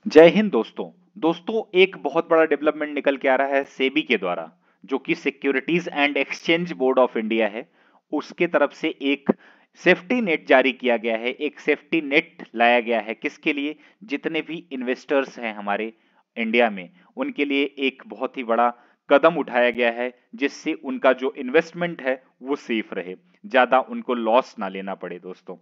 जय हिंद दोस्तों। एक बहुत बड़ा डेवलपमेंट निकल के आ रहा है सेबी के द्वारा, जो कि securities and exchange board of India है। उसके तरफ से एक सेफ्टी नेट जारी किया गया है, एक सेफ्टी नेट लाया गया है। किसके लिए? जितने भी इन्वेस्टर्स हैं हमारे इंडिया में, उनके लिए एक बहुत ही बड़ा कदम उठाया गया है, जिससे उनका जो इन्वेस्टमेंट है वो सेफ रहे, ज्यादा उनको लॉस ना लेना पड़े। दोस्तों,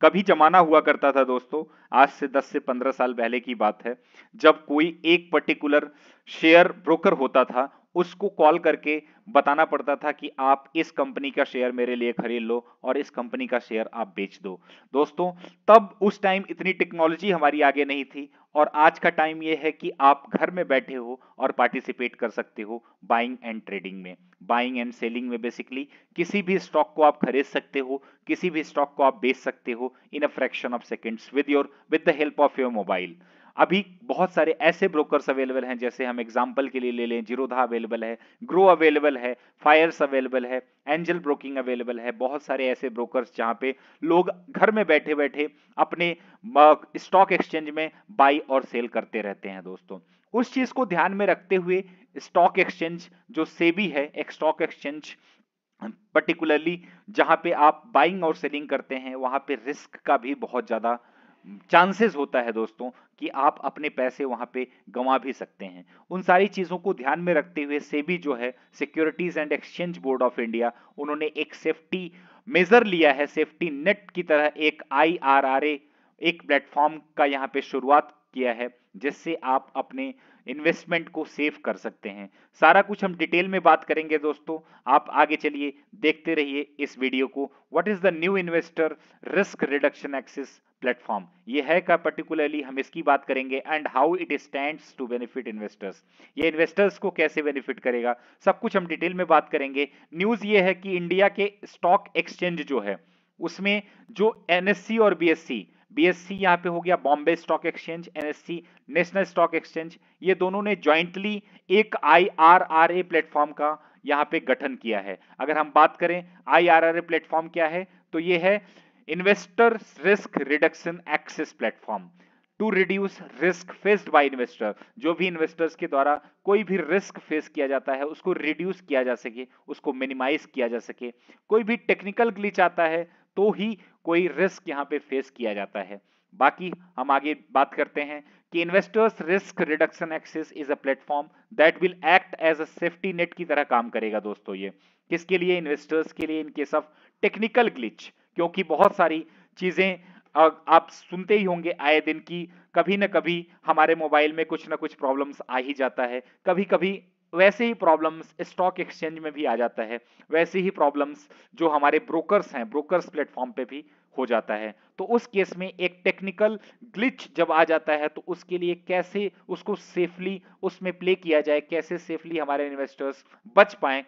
कभी जमाना हुआ करता था दोस्तों, आज से 10 से 15 साल पहले की बात है, जब कोई एक पर्टिकुलर शेयर ब्रोकर होता था, उसको कॉल करके बताना पड़ता था कि आप इस कंपनी का शेयर मेरे लिए खरीद लो और इस कंपनी का शेयर आप बेच दो। दोस्तों, तब उस टाइम इतनी टेक्नोलॉजी हमारी आगे नहीं थी, और आज का टाइम यह है कि आप घर में बैठे हो और पार्टिसिपेट कर सकते हो बाइंग एंड ट्रेडिंग में, बाइंग एंड सेलिंग में। बेसिकली किसी भी स्टॉक को आप खरीद सकते हो, किसी भी स्टॉक को आप बेच सकते हो in a fraction of seconds with the help of your mobile. अभी बहुत सारे ऐसे ब्रोकर्स अवेलेबल हैं, जैसे हम एग्जांपल के लिए ले लें, जीरोधा अवेलेबल है, ग्रो अवेलेबल है, फायर्स अवेलेबल है, एंजल ब्रोकिंग अवेलेबल है। बहुत सारे ऐसे ब्रोकर्स जहां पे लोग घर में बैठे बैठे अपने स्टॉक एक्सचेंज में बाई और सेल करते रहते हैं। दोस्तों, उस चीज को ध्यान में रखते हुए स्टॉक एक्सचेंज जो सेबी है, एक स्टॉक एक्सचेंज पर्टिकुलरली जहां पे आप बाइंग और सेलिंग करते हैं, वहां पे रिस्क का भी बहुत ज्यादा चांसेस होता है दोस्तों, कि आप अपने पैसे वहां पे गंवा भी सकते हैं। उन सारी चीजों को ध्यान में रखते हुए सेबी जो है, securities and exchange board of India, उन्होंने एक सेफ्टी मेजर लिया है, सेफ्टी नेट की तरह एक IRRA, एक प्लेटफॉर्म का यहाँ पे शुरुआत किया है, जिससे आप अपने इन्वेस्टमेंट को सेव कर सकते हैं। सारा कुछ हम डिटेल में बात करेंगे दोस्तों, आप आगे चलिए, देखते रहिए इस वीडियो को। What is the new investor risk reduction access platform, ये है का पर्टिकुलरली हम इसकी बात करेंगे, and how it stands to benefit investors, ये इन्वेस्टर्स को कैसे बेनिफिट करेगा, सब कुछ हम डिटेल में बात करेंगे। न्यूज ये है कि इंडिया के स्टॉक एक्सचेंज जो है, उसमें जो NSE और BSE यहाँ पे हो गया Bombay stock exchange, NSE national stock exchange, ये दोनों ने ज्वाइंटली एक IRRA प्लेटफॉर्म का यहाँ पे गठन किया है। अगर हम बात करें IRRA प्लेटफॉर्म क्या है, तो ये है investor risk reduction access platform to reduce risk faced by investor. जो भी इन्वेस्टर्स के द्वारा कोई भी रिस्क फेस किया जाता है, उसको रिड्यूस किया जा सके, उसको मिनिमाइज किया जा सके। कोई भी टेक्निकल ग्लिच आता है तो ही कोई रिस्क यहाँ पे फेस किया जाता है। बाकी हम आगे बात करते हैं कि investors risk reduction access is a platform that will act as a safety net की तरह काम करेगा। दोस्तों, ये किसके लिए? इन्वेस्टर्स के लिए, in case of technical glitch. क्योंकि बहुत सारी चीजें आप सुनते ही होंगे आए दिन की, कभी ना कभी हमारे मोबाइल में कुछ ना कुछ प्रॉब्लम्स आ ही जाता है। कभी कभी वैसे ही प्रॉब्लम्स स्टॉक एक्सचेंज में भी आ जाता है, वैसे ही प्रॉब्लम्स जो हमारे ब्रोकर्स हैं, ब्रोकर्स प्लेटफॉर्म पे भी हो जाता है। तो उस केस में एक टेक्निकल ग्लिच जब आ जाता है, तो उसके लिए कैसे उसको सेफली उसमें प्ले किया जाए, कैसे सेफली हमारे इन्वेस्टर्स बच पाएं,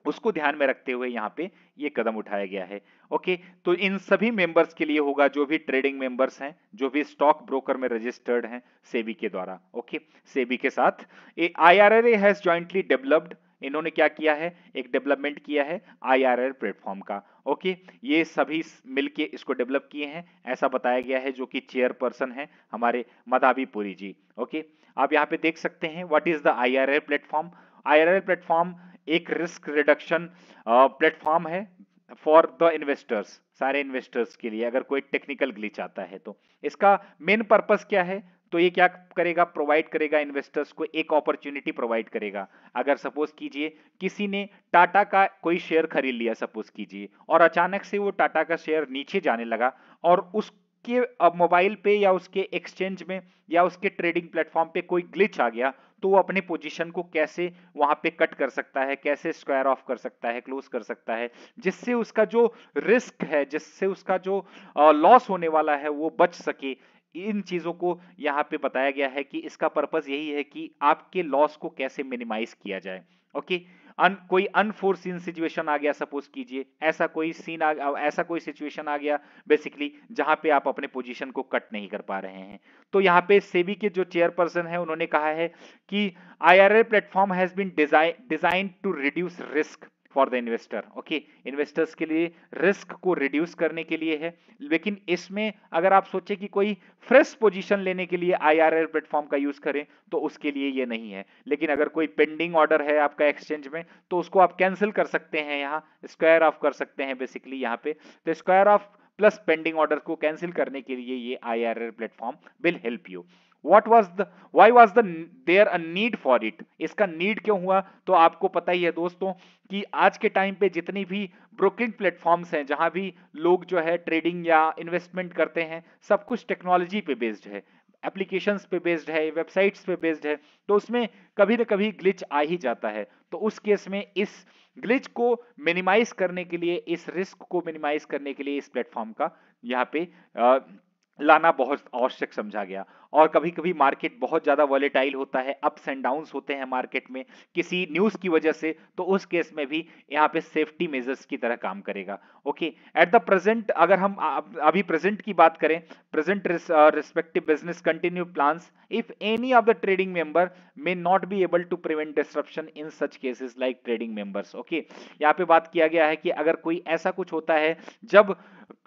उसको ध्यान में रखते हुए यहाँ पे ये कदम उठाया गया है। ओके, तो इन सभी मेंबर्स के लिए होगा, जो भी ट्रेडिंग मेंबर्स हैं, जो भी स्टॉक ब्रोकर में रजिस्टर्ड हैं सेबी के द्वारा। ओके, सेबी के साथ IRRA हैज जॉइंटली डेवलप्ड, इन्होंने क्या किया है, एक डेवलपमेंट किया है IRRA प्लेटफॉर्म का। ओके, ये सभी मिलके इसको डेवलप किए हैं, ऐसा बताया गया है, जो कि चेयरपर्सन है हमारे मदावी पुरी जी। ओके, आप यहाँ पे देख सकते हैं what is the IRRA platform. IRRA platform एक रिस्क रिडक्शन प्लेटफॉर्म है फॉर द इन्वेस्टर्स, सारे इन्वेस्टर्स के लिए। अगर कोई टेक्निकल ग्लिच आता है तो इसका मेन पर्पस क्या है, तो ये क्या करेगा, प्रोवाइड करेगा इन्वेस्टर्स को एक अपॉर्चुनिटी प्रोवाइड करेगा। अगर सपोज कीजिए किसी ने टाटा का कोई शेयर खरीद लिया, सपोज कीजिए, और अचानक से वो टाटा का शेयर नीचे जाने लगा, और उसके मोबाइल पे या उसके एक्सचेंज में या उसके ट्रेडिंग प्लेटफॉर्म पे कोई ग्लिच आ गया, तो वो अपने पोजीशन को कैसे वहां पे कट कर सकता है, कैसे स्क्वायर ऑफ कर सकता है, क्लोज कर सकता है, जिससे उसका जो रिस्क है, जिससे उसका जो लॉस होने वाला है, वो बच सके। इन चीजों को यहाँ पे बताया गया है कि इसका पर्पस यही है कि आपके लॉस को कैसे मिनिमाइज किया जाए। ओके, कोई अनफोर्सीन सिचुएशन आ गया, सपोज कीजिए ऐसा कोई सीन ऐसा कोई सिचुएशन आ गया बेसिकली, जहां पे आप अपने पोजीशन को कट नहीं कर पा रहे हैं, तो यहाँ पे सेबी के जो चेयरपर्सन है, उन्होंने कहा है कि IRA platform has been design to reduce risk for the investor. Okay, investors के लिए रिस्क को रिड्यूस करने के लिए है। लेकिन इसमें अगर आप सोचे कि कोई फ्रेश पोजीशन लेने के लिए आईआरआर प्लेटफॉर्म का यूज करें तो उसके लिए ये नहीं है। लेकिन अगर कोई पेंडिंग ऑर्डर है आपका एक्सचेंज में तो उसको आप कैंसिल कर सकते हैं, यहाँ स्क्वायर ऑफ कर सकते हैं बेसिकली यहाँ पे। तो square of plus pending order को कैंसिल करने के लिए ये IRR platform will help you. What was the why was the there a need for it? इसका नीड क्यों हुआ? तो आपको पता ही है दोस्तों कि आज के टाइम पे जितनी भी ब्रोकिंग प्लेटफॉर्म्स हैं, जहां भी लोग जो है ट्रेडिंग या इन्वेस्टमेंट करते हैं, सब कुछ टेक्नोलॉजी पे बेस्ड है, एप्लीकेशंस पे बेस्ड है, वेबसाइट्स पे बेस्ड है। तो उसमें कभी ना कभी ग्लिच आ ही जाता है। तो उस केस में इस ग्लिच को मिनिमाइज करने के लिए, इस रिस्क को मिनिमाइज करने के लिए इस प्लेटफॉर्म का यहाँ पे लाना बहुत आवश्यक समझा गया। और कभी कभी मार्केट बहुत ज्यादा वॉलेटाइल होता है, अप्स एंड डाउन्स होते हैं मार्केट में किसी न्यूज की वजह से, तो उस केस में भी यहाँ पे सेफ्टी मेजर्स की तरह काम करेगा। ओके, एट द प्रेजेंट अगर हम अभी प्रेजेंट की बात करें, present respective business continue plans if any of the trading member may not be able to prevent disruption in such cases like trading members. Okay, यहाँ पे बात किया गया है कि अगर कोई ऐसा कुछ होता है, जब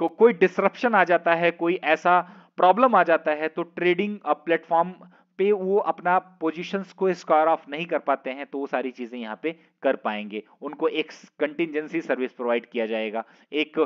कोई डिसरप्शन आ जाता है, कोई ऐसा प्रॉब्लम आ जाता है, तो ट्रेडिंग प्लेटफॉर्म पे वो अपना पोजीशंस को स्क्वायर ऑफ नहीं कर पाते हैं, तो वो सारी चीजें यहाँ पे कर पाएंगे। उनको एक कंटिजेंसी सर्विस प्रोवाइड किया जाएगा, एक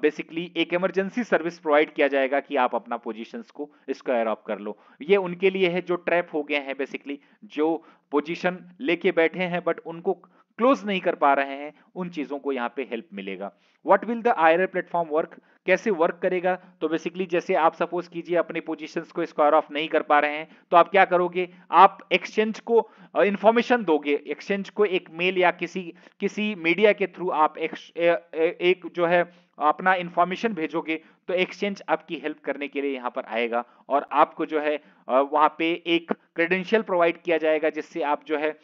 बेसिकली एक इमरजेंसी सर्विस प्रोवाइड किया जाएगा कि आप अपना पोजीशंस को स्क्वायर ऑफ कर लो। ये उनके लिए है जो ट्रैप हो गए हैं, बेसिकली जो पोजीशन लेके बैठे हैं बट उनको क्लोज नहीं कर पा रहे हैं, उन चीजों को यहाँ पे हेल्प मिलेगा। What will the IRR platform work? कैसे वर्क करेगा? तो बेसिकली जैसे आप सपोज कीजिए अपने पोजीशंस को स्क्वायर ऑफ नहीं कर पा रहे हैं, तो आप क्या करोगे? आप एक्सचेंज को इंफॉर्मेशन दोगे, एक्सचेंज को एक मेल या किसी मीडिया के थ्रू आप एक जो है अपना इंफॉर्मेशन भेजोगे, तो एक्सचेंज आपकी हेल्प करने के लिए यहाँ पर आएगा और आपको जो है वहां पे एक क्रेडेंशियल प्रोवाइड किया जाएगा, जिससे आप जो है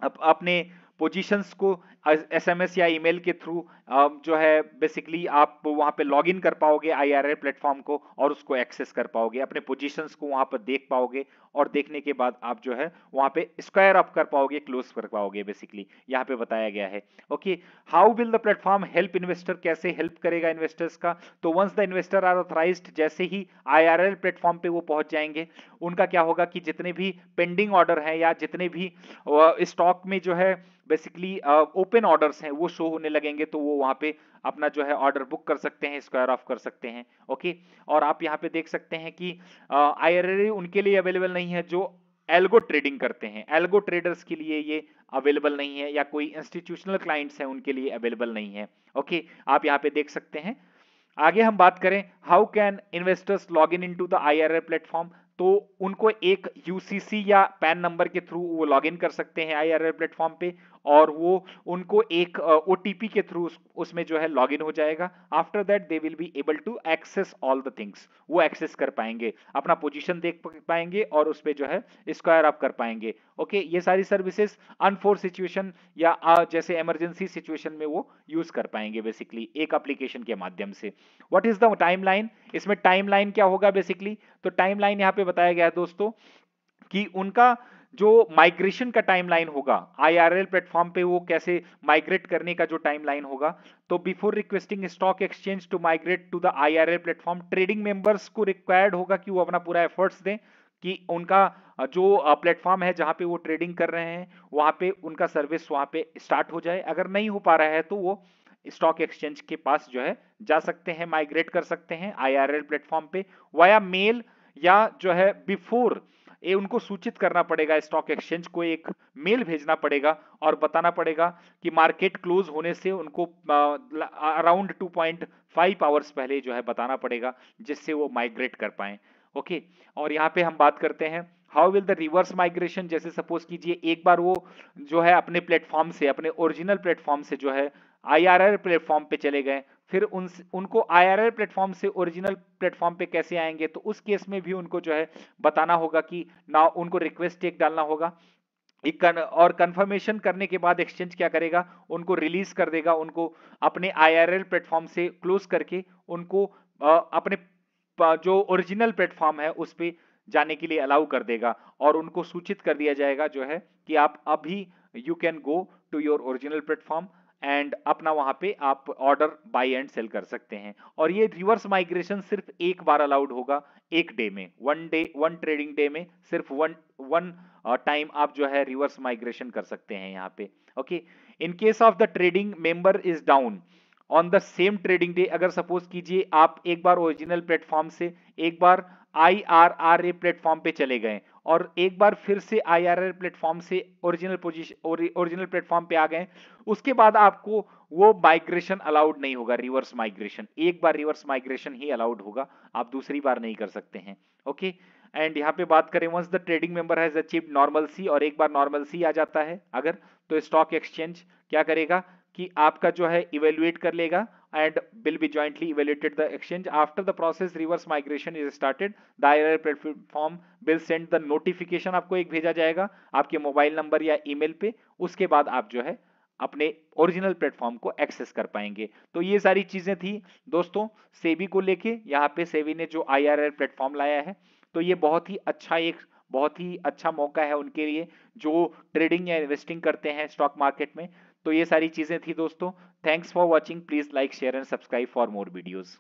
अपने पोजीशंस को एसएमएस या ईमेल के थ्रू जो है बेसिकली आप वहां पे लॉग इन कर पाओगे आईआरआर प्लेटफॉर्म को और उसको एक्सेस कर पाओगे, अपने पोजीशंस को वहां पर देख पाओगे और देखने के बाद आप जो है वहां पे स्क्वायर अप कर पाओगे, क्लोज कर पाओगे, बेसिकली यहाँ पे बताया गया है। Okay, how will the platform help investor? कैसे हेल्प करेगा इन्वेस्टर्स का? तो once the investor are authorized, जैसे ही आईआरआर प्लेटफॉर्म पे वो पहुंच जाएंगे, उनका क्या होगा कि जितने भी पेंडिंग ऑर्डर है या जितने भी स्टॉक में जो है बेसिकली ओपन ऑर्डर्स हैं वो शो होने लगेंगे, तो वो वहां पे अपना जो है ऑर्डर बुक कर सकते हैं, स्क्वायर ऑफ कर सकते हैं। ओके, और आप यहाँ पे देख सकते हैं कि आईआरआर उनके लिए अवेलेबल नहीं है जो एल्गो ट्रेडिंग करते हैं, एल्गो ट्रेडर्स के लिए ये अवेलेबल नहीं है, या कोई इंस्टीट्यूशनल क्लाइंट्स हैं उनके लिए अवेलेबल नहीं है। ओके, आप यहाँ पे देख सकते हैं। आगे हम बात करें how can investors log in into the IRR platform, तो उनको एक यूसीसी या पैन नंबर के थ्रू वो लॉग इन कर सकते हैं आईआरआर प्लेटफॉर्म पे, और वो उनको एक ओटीपी के थ्रू उसमें जो है लॉग इन हो जाएगा। After that they will be able to access all the things, वो एक्सेस कर पाएंगे, अपना पोजीशन देख पाएंगे और उस पर जो है स्क्वायर अप कर पाएंगे। ओके, ये सारी सर्विसेज अनफोर्स सिचुएशन या जैसे इमरजेंसी सिचुएशन में वो यूज कर पाएंगे बेसिकली एक एप्लीकेशन के माध्यम से। What is the timeline? इसमें टाइमलाइन क्या होगा बेसिकली? तो टाइमलाइन यहाँ पे बताया गया है दोस्तों कि उनका जो माइग्रेशन का टाइमलाइन होगा आईआरआर प्लेटफॉर्म पे, वो कैसे माइग्रेट करने का जो टाइमलाइन होगा, तो before requesting stock exchange to migrate to the IRR platform, trading members को रिक्वायर्ड होगा कि वो अपना पूरा एफर्ट्स दें कि उनका जो प्लेटफॉर्म है जहां पे वो ट्रेडिंग कर रहे हैं वहां पे उनका सर्विस वहां पे स्टार्ट हो जाए। अगर नहीं हो पा रहा है तो वो स्टॉक एक्सचेंज के पास जो है जा सकते हैं, माइग्रेट कर सकते हैं आईआरआर प्लेटफॉर्म पे वाया मेल, या जो है बिफोर ये उनको सूचित करना पड़ेगा, स्टॉक एक्सचेंज को एक मेल भेजना पड़ेगा और बताना पड़ेगा कि मार्केट क्लोज होने से उनको अराउंड 2.5 आवर्स पहले जो है बताना पड़ेगा, जिससे वो माइग्रेट कर पाए। ओके, और यहाँ पे हम बात करते हैं how will the reverse migration. जैसे सपोज कीजिए एक बार वो जो है अपने प्लेटफॉर्म से, अपने ओरिजिनल प्लेटफॉर्म से जो है आईआरआर प्लेटफॉर्म पे चले गए, फिर उनको आईआरआर प्लेटफॉर्म से ओरिजिनल प्लेटफॉर्म पे कैसे आएंगे, तो उस केस में भी उनको जो है बताना होगा कि ना उनको रिक्वेस्ट एक डालना होगा और कंफर्मेशन करने के बाद एक्सचेंज क्या करेगा, उनको रिलीज कर देगा, उनको अपने आईआरआर प्लेटफॉर्म से क्लोज करके उनको अपने जो ओरिजिनल प्लेटफॉर्म है उस पे जाने के लिए अलाउ कर देगा, और उनको सूचित कर दिया जाएगा जो है कि आप अभी you can go to your original platform and अपना वहां पे आप ऑर्डर बाय एंड सेल कर सकते हैं। और ये रिवर्स माइग्रेशन सिर्फ एक बार अलाउड होगा, एक डे में, वन ट्रेडिंग डे में सिर्फ वन वन टाइम आप जो है रिवर्स माइग्रेशन कर सकते हैं यहाँ पे। Okay, in case of the trading member is down on the same trading day, अगर सपोज कीजिए आप एक बार ओरिजिनल प्लेटफॉर्म से एक बार IRRA प्लेटफॉर्म पे चले गए और एक बार फिर से IRRA प्लेटफॉर्म से ओरिजिनल प्लेटफॉर्म पे आ गए, उसके बाद आपको वो माइग्रेशन अलाउड नहीं होगा, रिवर्स माइग्रेशन। एक बार रिवर्स माइग्रेशन ही अलाउड होगा, आप दूसरी बार नहीं कर सकते हैं। ओके, एंड यहाँ पे बात करें once the trading member has achieved normalcy, और एक बार नॉर्मल सी आ जाता है अगर, तो स्टॉक एक्सचेंज क्या करेगा कि आपका जो है इवेल्युएट कर लेगा and will be jointly evaluated the exchange. After the process reverse migration is started, the IRR platform will send the notification, आपको एक भेजा जाएगा आपके मोबाइल नंबर या ईमेल पे, उसके बाद आप जो है अपने ओरिजिनल प्लेटफॉर्म को एक्सेस कर पाएंगे। तो ये सारी चीजें थी दोस्तों सेबी को लेके, यहाँ पे सेबी ने जो IRR प्लेटफॉर्म लाया है, तो ये बहुत ही अच्छा मौका है उनके लिए जो ट्रेडिंग या इन्वेस्टिंग करते हैं स्टॉक मार्केट में। तो ये सारी चीजें थी दोस्तों। Thanks for watching, please like share and subscribe for more videos.